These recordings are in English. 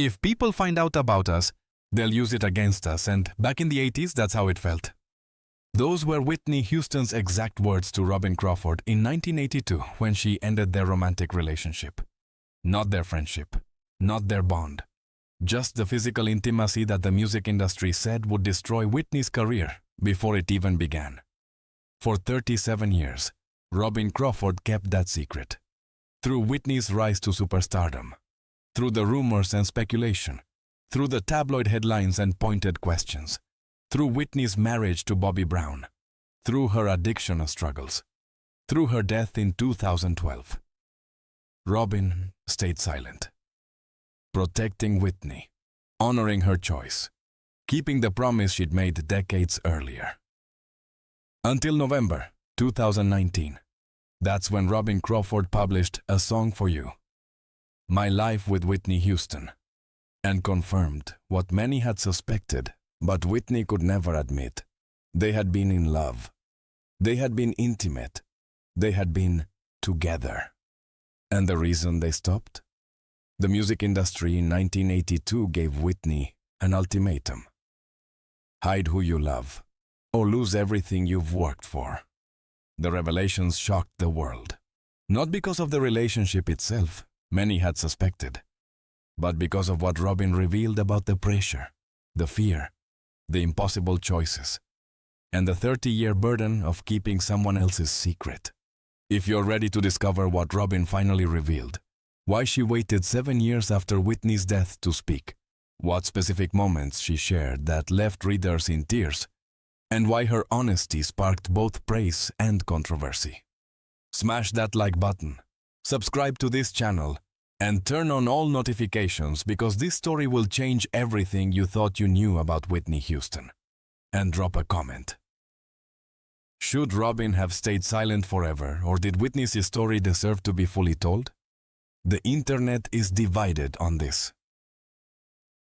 If people find out about us, they'll use it against us, and back in the 80s, that's how it felt. Those were Whitney Houston's exact words to Robin Crawford in 1982 when she ended their romantic relationship. Not their friendship, not their bond, just the physical intimacy that the music industry said would destroy Whitney's career before it even began. For 37 years, Robin Crawford kept that secret. Through Whitney's rise to superstardom, through the rumors and speculation, through the tabloid headlines and pointed questions, through Whitney's marriage to Bobby Brown, through her addiction struggles, through her death in 2012. Robin stayed silent, protecting Whitney, honoring her choice, keeping the promise she'd made decades earlier. Until November 2019, that's when Robin Crawford published A Song for You, My Life with Whitney Houston, and confirmed what many had suspected but Whitney could never admit. They had been in love. They had been intimate. They had been together. And the reason they stopped? The music industry in 1982 gave Whitney an ultimatum. Hide who you love, or lose everything you've worked for. The revelations shocked the world. Not because of the relationship itself, many had suspected, but because of what Robin revealed about the pressure, the fear, the impossible choices, and the 30-year burden of keeping someone else's secret. If you're ready to discover what Robin finally revealed, why she waited 7 years after Whitney's death to speak, what specific moments she shared that left readers in tears, and why her honesty sparked both praise and controversy. Smash that like button, subscribe to this channel, and turn on all notifications because this story will change everything you thought you knew about Whitney Houston. And drop a comment. Should Robin have stayed silent forever, or did Whitney's story deserve to be fully told? The internet is divided on this.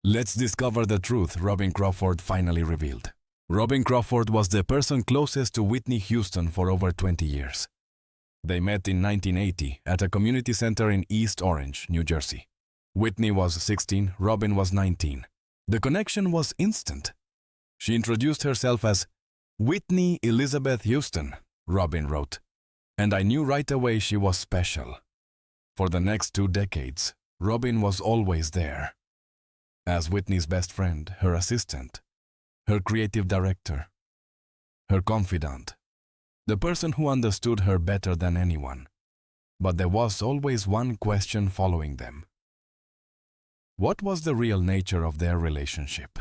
Let's discover the truth Robin Crawford finally revealed. Robin Crawford was the person closest to Whitney Houston for over 20 years. They met in 1980 at a community center in East Orange, New Jersey. Whitney was 16, Robin was 19. The connection was instant. She introduced herself as Whitney Elizabeth Houston, Robin wrote, and I knew right away she was special. For the next 2 decades, Robin was always there. As Whitney's best friend, her assistant, her creative director, her confidant, the person who understood her better than anyone. But there was always one question following them. What was the real nature of their relationship?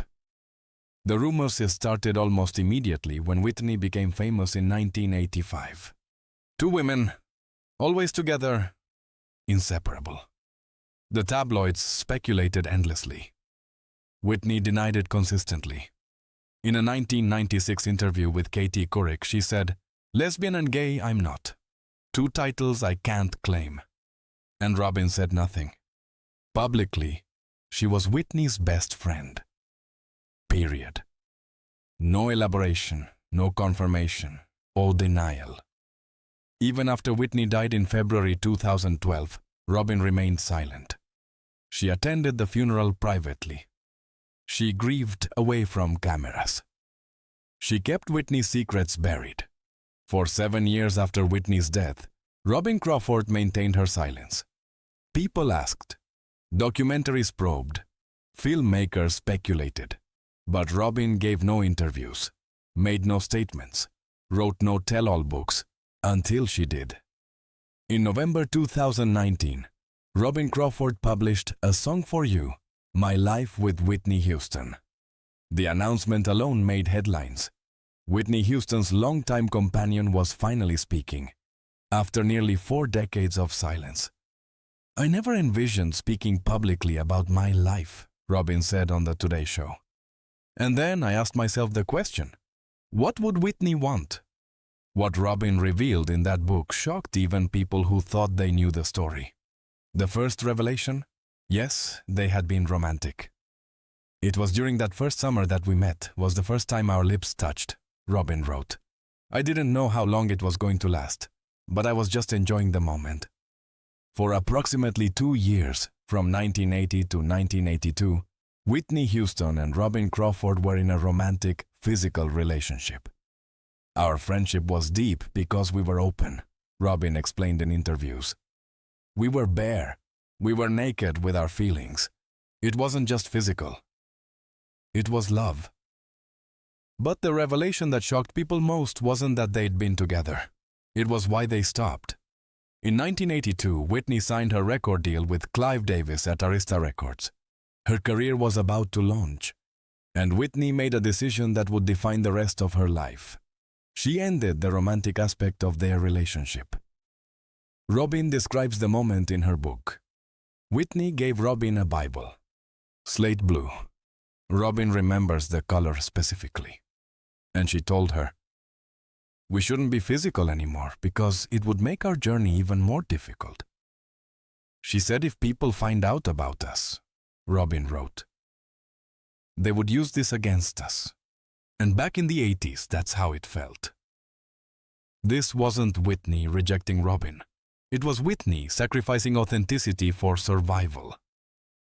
The rumors started almost immediately when Whitney became famous in 1985. 2 women, always together, inseparable. The tabloids speculated endlessly. Whitney denied it consistently. In a 1996 interview with Katie Couric, she said, "Lesbian and gay, I'm not. 2 titles I can't claim." And Robin said nothing. Publicly, she was Whitney's best friend. Period. No elaboration, no confirmation, or denial. Even after Whitney died in February 2012, Robin remained silent. She attended the funeral privately. She grieved away from cameras. She kept Whitney's secrets buried. For 7 years after Whitney's death, Robin Crawford maintained her silence. People asked, documentaries probed, filmmakers speculated, but Robin gave no interviews, made no statements, wrote no tell-all books, until she did. In November 2019, Robin Crawford published A Song for You, My Life with Whitney Houston. The announcement alone made headlines. Whitney Houston's longtime companion was finally speaking, after nearly 4 decades of silence. "I never envisioned speaking publicly about my life," Robin said on the Today Show. And then I asked myself the question, what would Whitney want? What Robin revealed in that book shocked even people who thought they knew the story. The first revelation? Yes, they had been romantic. "It was during that first summer that we met, was the first time our lips touched," Robin wrote. "I didn't know how long it was going to last, but I was just enjoying the moment. For approximately 2 years, From 1980 to 1982, Whitney Houston and Robin Crawford were in a romantic, physical relationship. Our friendship was deep because we were open, Robin explained in interviews. We were bare. We were naked with our feelings. It wasn't just physical. It was love. But the revelation that shocked people most wasn't that they'd been together. It was why they stopped. In 1982, Whitney signed her record deal with Clive Davis at Arista Records. Her career was about to launch, and Whitney made a decision that would define the rest of her life. She ended the romantic aspect of their relationship. Robin describes the moment in her book. Whitney gave Robin a Bible. Slate blue. Robin remembers the color specifically. And she told her, "We shouldn't be physical anymore because it would make our journey even more difficult." She said if people find out about us, Robin wrote, they would use this against us. And back in the 80s, that's how it felt. This wasn't Whitney rejecting Robin. It was Whitney sacrificing authenticity for survival.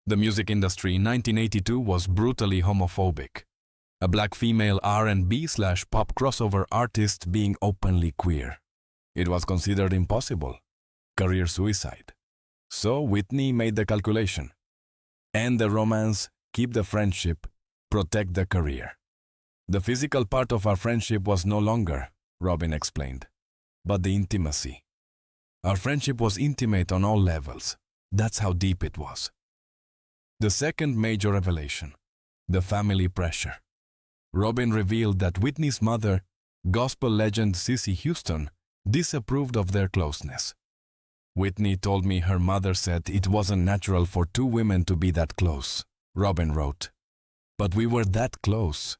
The music industry in 1982 was brutally homophobic. A black female R&B/pop crossover artist being openly queer. It was considered impossible. Career suicide. So Whitney made the calculation. End the romance, keep the friendship, protect the career. The physical part of our friendship was no longer, Robin explained, but the intimacy. Our friendship was intimate on all levels. That's how deep it was. The second major revelation, the family pressure. Robin revealed that Whitney's mother, gospel legend Cissy Houston, disapproved of their closeness. Whitney told me her mother said it wasn't natural for two women to be that close, Robin wrote. But we were that close.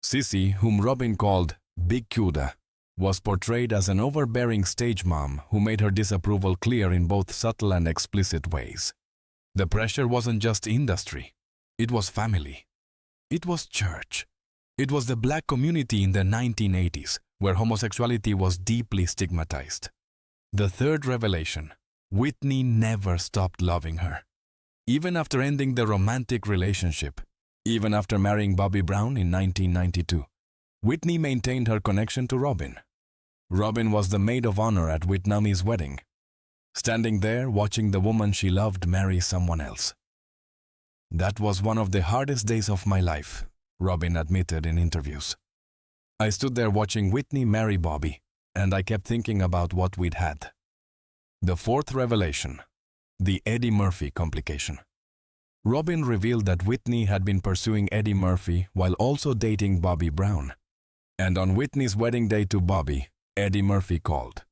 Cissy, whom Robin called Big Cuda, was portrayed as an overbearing stage mom who made her disapproval clear in both subtle and explicit ways. The pressure wasn't just industry. It was family. It was church. It was the black community in the 1980s, where homosexuality was deeply stigmatized. The third revelation, Whitney never stopped loving her. Even after ending the romantic relationship, even after marrying Bobby Brown in 1992, Whitney maintained her connection to Robin. Robin was the maid of honor at Whitney's wedding, standing there watching the woman she loved marry someone else. That was one of the hardest days of my life, Robin admitted in interviews. I stood there watching Whitney marry Bobby, and I kept thinking about what we'd had. The fourth revelation, the Eddie Murphy complication. Robin revealed that Whitney had been pursuing Eddie Murphy while also dating Bobby Brown. And on Whitney's wedding day to Bobby, Eddie Murphy called.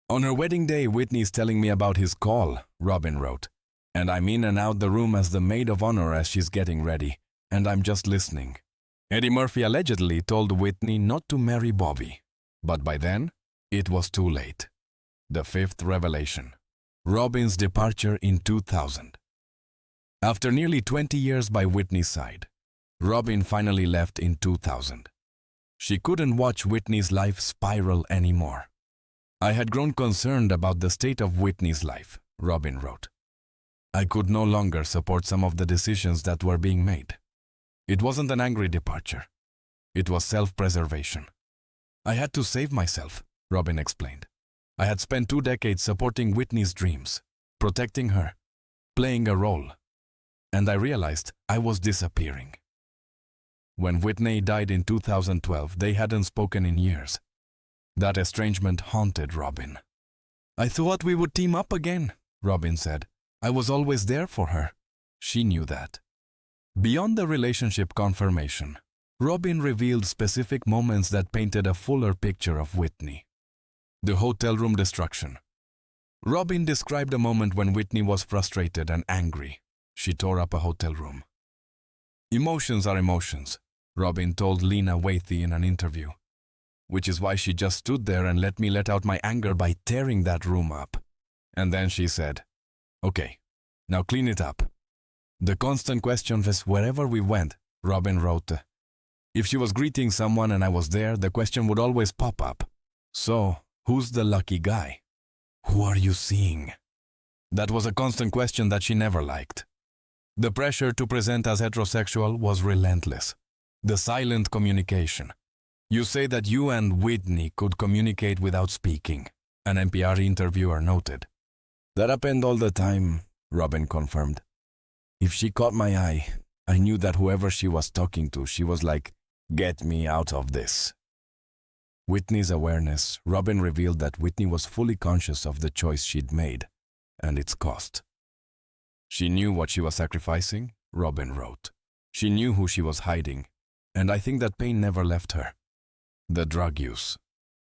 On her wedding day, Whitney's telling me about his call, Robin wrote. And I'm in and out the room as the maid of honor as she's getting ready, and I'm just listening. Eddie Murphy allegedly told Whitney not to marry Bobby, but by then, it was too late. The fifth revelation, Robin's departure in 2000. After nearly 20 years by Whitney's side, Robin finally left in 2000. She couldn't watch Whitney's life spiral anymore. I had grown concerned about the state of Whitney's life, Robin wrote. I could no longer support some of the decisions that were being made. It wasn't an angry departure. It was self-preservation. I had to save myself, Robin explained. I had spent 2 decades supporting Whitney's dreams, protecting her, playing a role, and I realized I was disappearing. When Whitney died in 2012, they hadn't spoken in years. That estrangement haunted Robin. I thought we would team up again, Robin said. I was always there for her. She knew that. Beyond the relationship confirmation, Robin revealed specific moments that painted a fuller picture of Whitney. The hotel room destruction. Robin described a moment when Whitney was frustrated and angry. She tore up a hotel room. Emotions are emotions, Robin told Lena Waithe in an interview, which is why she just stood there and let me let out my anger by tearing that room up. And then she said, "Okay, now clean it up." The constant question was wherever we went, Robin wrote. If she was greeting someone and I was there, the question would always pop up. So, who's the lucky guy? Who are you seeing? That was a constant question that she never liked. The pressure to present as heterosexual was relentless. The silent communication. You say that you and Whitney could communicate without speaking, an NPR interviewer noted. That happened all the time, Robin confirmed. If she caught my eye, I knew that whoever she was talking to, she was like, "Get me out of this." Whitney's awareness, Robin revealed that Whitney was fully conscious of the choice she'd made and its cost. She knew what she was sacrificing, Robin wrote. She knew who she was hiding, and I think that pain never left her. The drug use.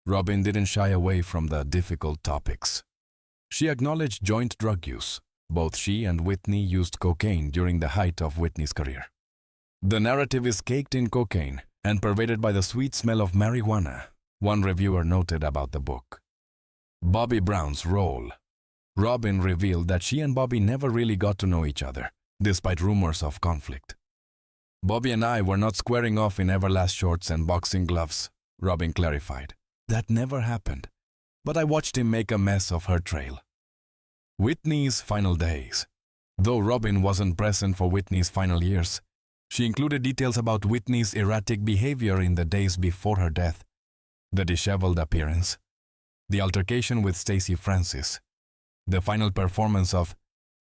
Robin didn't shy away from the difficult topics. She acknowledged joint drug use. Both she and Whitney used cocaine during the height of Whitney's career. The narrative is caked in cocaine and pervaded by the sweet smell of marijuana, one reviewer noted about the book. Bobby Brown's role. Robin revealed that she and Bobby never really got to know each other, despite rumors of conflict. Bobby and I were not squaring off in Everlast shorts and boxing gloves, Robin clarified. That never happened, but I watched him make a mess of her trail. Whitney's final days. Though Robin wasn't present for Whitney's final years, she included details about Whitney's erratic behavior in the days before her death, the disheveled appearance, the altercation with Stacey Francis, the final performance of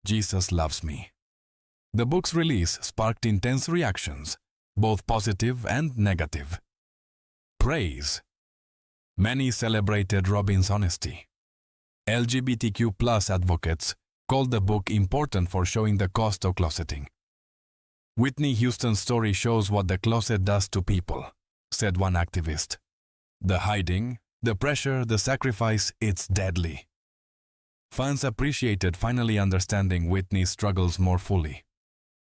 Jesus Loves Me. The book's release sparked intense reactions, both positive and negative. Praise. Many celebrated Robin's honesty. LGBTQ+ advocates called the book important for showing the cost of closeting. Whitney Houston's story shows what the closet does to people, said one activist. The hiding, the pressure, the sacrifice, it's deadly. Fans appreciated finally understanding Whitney's struggles more fully.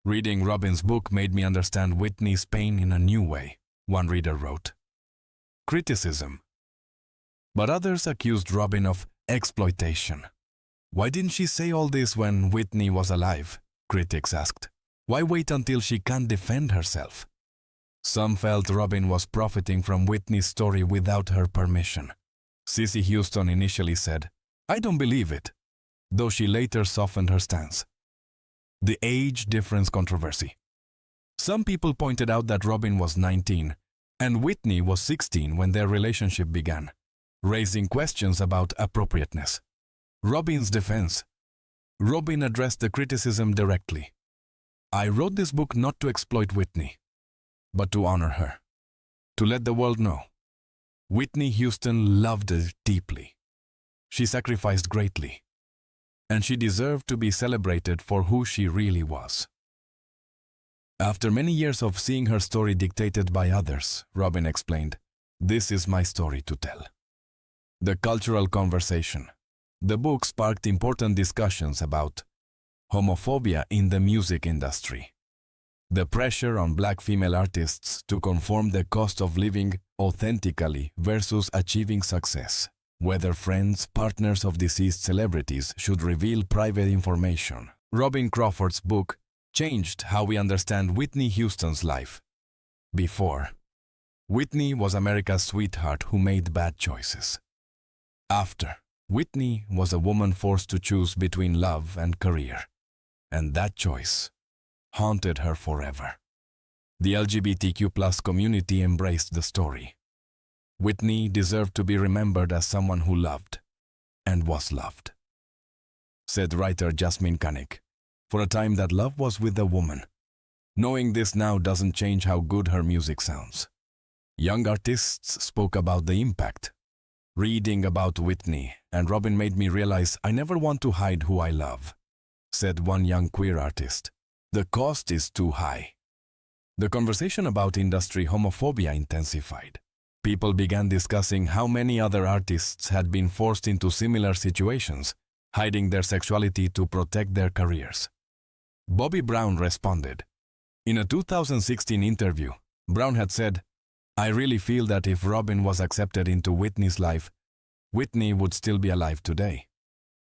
Reading Robin's book made me understand Whitney's pain in a new way, one reader wrote. Criticism. But others accused Robin of exploitation. Why didn't she say all this when Whitney was alive? Critics asked. Why wait until she can't defend herself? Some felt Robin was profiting from Whitney's story without her permission. Cissy Houston initially said, "I don't believe it," though she later softened her stance. The age difference controversy. Some people pointed out that Robin was 19 and Whitney was 16 when their relationship began, raising questions about appropriateness. Robin's defense. Robin addressed the criticism directly. I wrote this book not to exploit Whitney, but to honor her, to let the world know. Whitney Houston loved it deeply. She sacrificed greatly, and she deserved to be celebrated for who she really was. After many years of seeing her story dictated by others, Robin explained, "This is my story to tell." The cultural conversation. The book sparked important discussions about homophobia in the music industry, the pressure on Black female artists to conform the cost of living authentically versus achieving success, whether friends, partners of deceased celebrities should reveal private information. Robin Crawford's book changed how we understand Whitney Houston's life. Before, Whitney was America's sweetheart who made bad choices. After, Whitney was a woman forced to choose between love and career, and that choice haunted her forever. The LGBTQ+ community embraced the story. Whitney deserved to be remembered as someone who loved and was loved, said writer Jasmine Kanik. For a time that love was with a woman. Knowing this now doesn't change how good her music sounds. Young artists spoke about the impact. Reading about Whitney and Robin made me realize I never want to hide who I love, said one young queer artist. The cost is too high. The conversation about industry homophobia intensified. People began discussing how many other artists had been forced into similar situations, hiding their sexuality to protect their careers. Bobby Brown responded. In a 2016 interview, Brown had said, "I really feel that if Robin was accepted into Whitney's life, Whitney would still be alive today."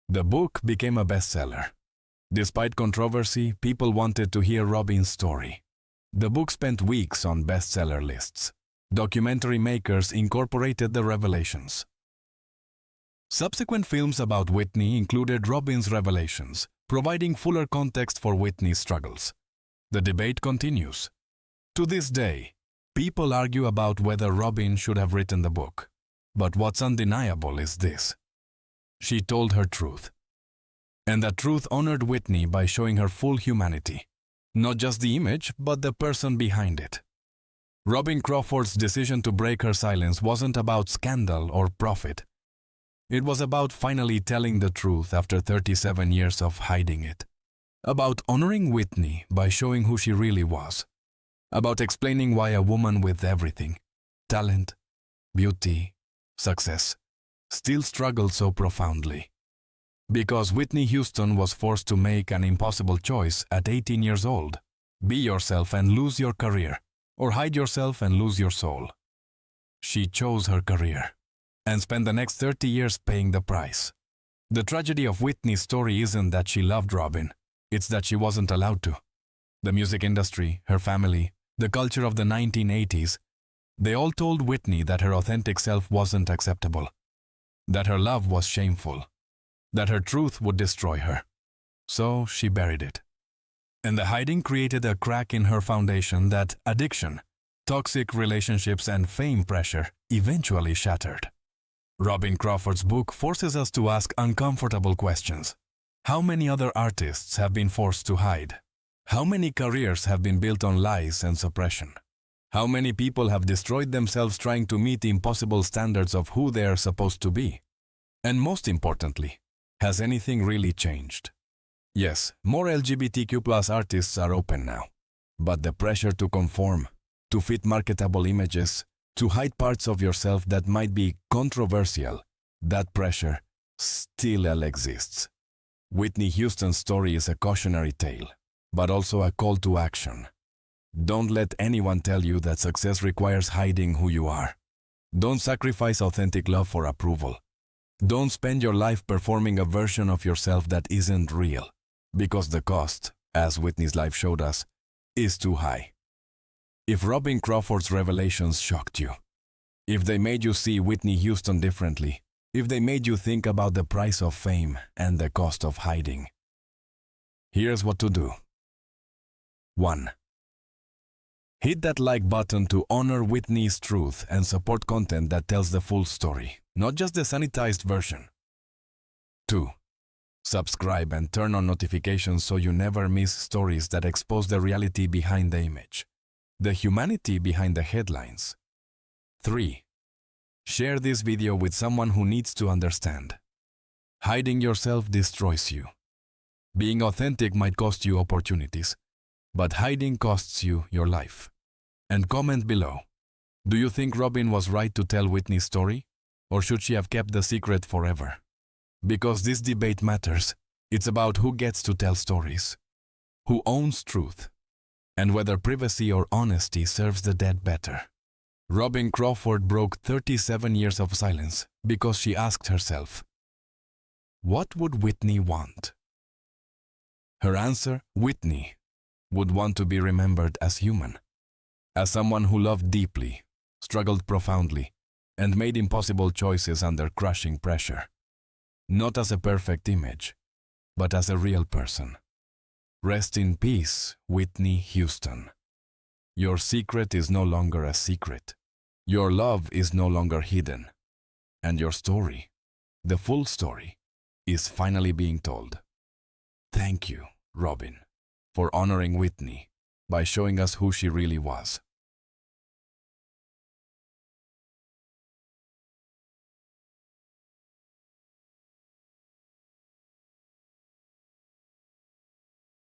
The book became a bestseller. Despite controversy, people wanted to hear Robin's story. The book spent weeks on bestseller lists. Documentary makers incorporated the revelations. Subsequent films about Whitney included Robin's revelations, providing fuller context for Whitney's struggles. The debate continues. To this day, people argue about whether Robin should have written the book. But what's undeniable is this. She told her truth. And that truth honored Whitney by showing her full humanity. Not just the image, but the person behind it. Robin Crawford's decision to break her silence wasn't about scandal or profit. It was about finally telling the truth after 37 years of hiding it. About honoring Whitney by showing who she really was. About explaining why a woman with everything, talent, beauty, success, still struggled so profoundly. Because Whitney Houston was forced to make an impossible choice at 18 years old. Be yourself and lose your career, or hide yourself and lose your soul. She chose her career, and spent the next 30 years paying the price. The tragedy of Whitney's story isn't that she loved Robin, it's that she wasn't allowed to. The music industry, her family, the culture of the 1980s, they all told Whitney that her authentic self wasn't acceptable, that her love was shameful, that her truth would destroy her. So she buried it. And the hiding created a crack in her foundation that addiction, toxic relationships, and fame pressure eventually shattered. Robin Crawford's book forces us to ask uncomfortable questions. How many other artists have been forced to hide? How many careers have been built on lies and suppression? How many people have destroyed themselves trying to meet impossible standards of who they are supposed to be? And most importantly, has anything really changed? Yes, more LGBTQ+ artists are open now. But the pressure to conform, to fit marketable images, to hide parts of yourself that might be controversial, that pressure still exists. Whitney Houston's story is a cautionary tale, but also a call to action. Don't let anyone tell you that success requires hiding who you are. Don't sacrifice authentic love for approval. Don't spend your life performing a version of yourself that isn't real, because the cost, as Whitney's life showed us, is too high. If Robin Crawford's revelations shocked you, if they made you see Whitney Houston differently, if they made you think about the price of fame and the cost of hiding, here's what to do. 1. Hit that like button to honor Whitney's truth and support content that tells the full story, not just the sanitized version. 2. Subscribe and turn on notifications so you never miss stories that expose the reality behind the image, the humanity behind the headlines. 3. Share this video with someone who needs to understand. Hiding yourself destroys you. Being authentic might cost you opportunities, but hiding costs you your life. And comment below. Do you think Robin was right to tell Whitney's story? Or should she have kept the secret forever? Because this debate matters. It's about who gets to tell stories, who owns truth, and whether privacy or honesty serves the dead better. Robin Crawford broke 37 years of silence because she asked herself, what would Whitney want? Her answer, Whitney, would want to be remembered as human, as someone who loved deeply, struggled profoundly, and made impossible choices under crushing pressure. Not as a perfect image, but as a real person. Rest in peace, Whitney Houston. Your secret is no longer a secret. Your love is no longer hidden. And your story, the full story, is finally being told. Thank you, Robin, for honoring Whitney by showing us who she really was.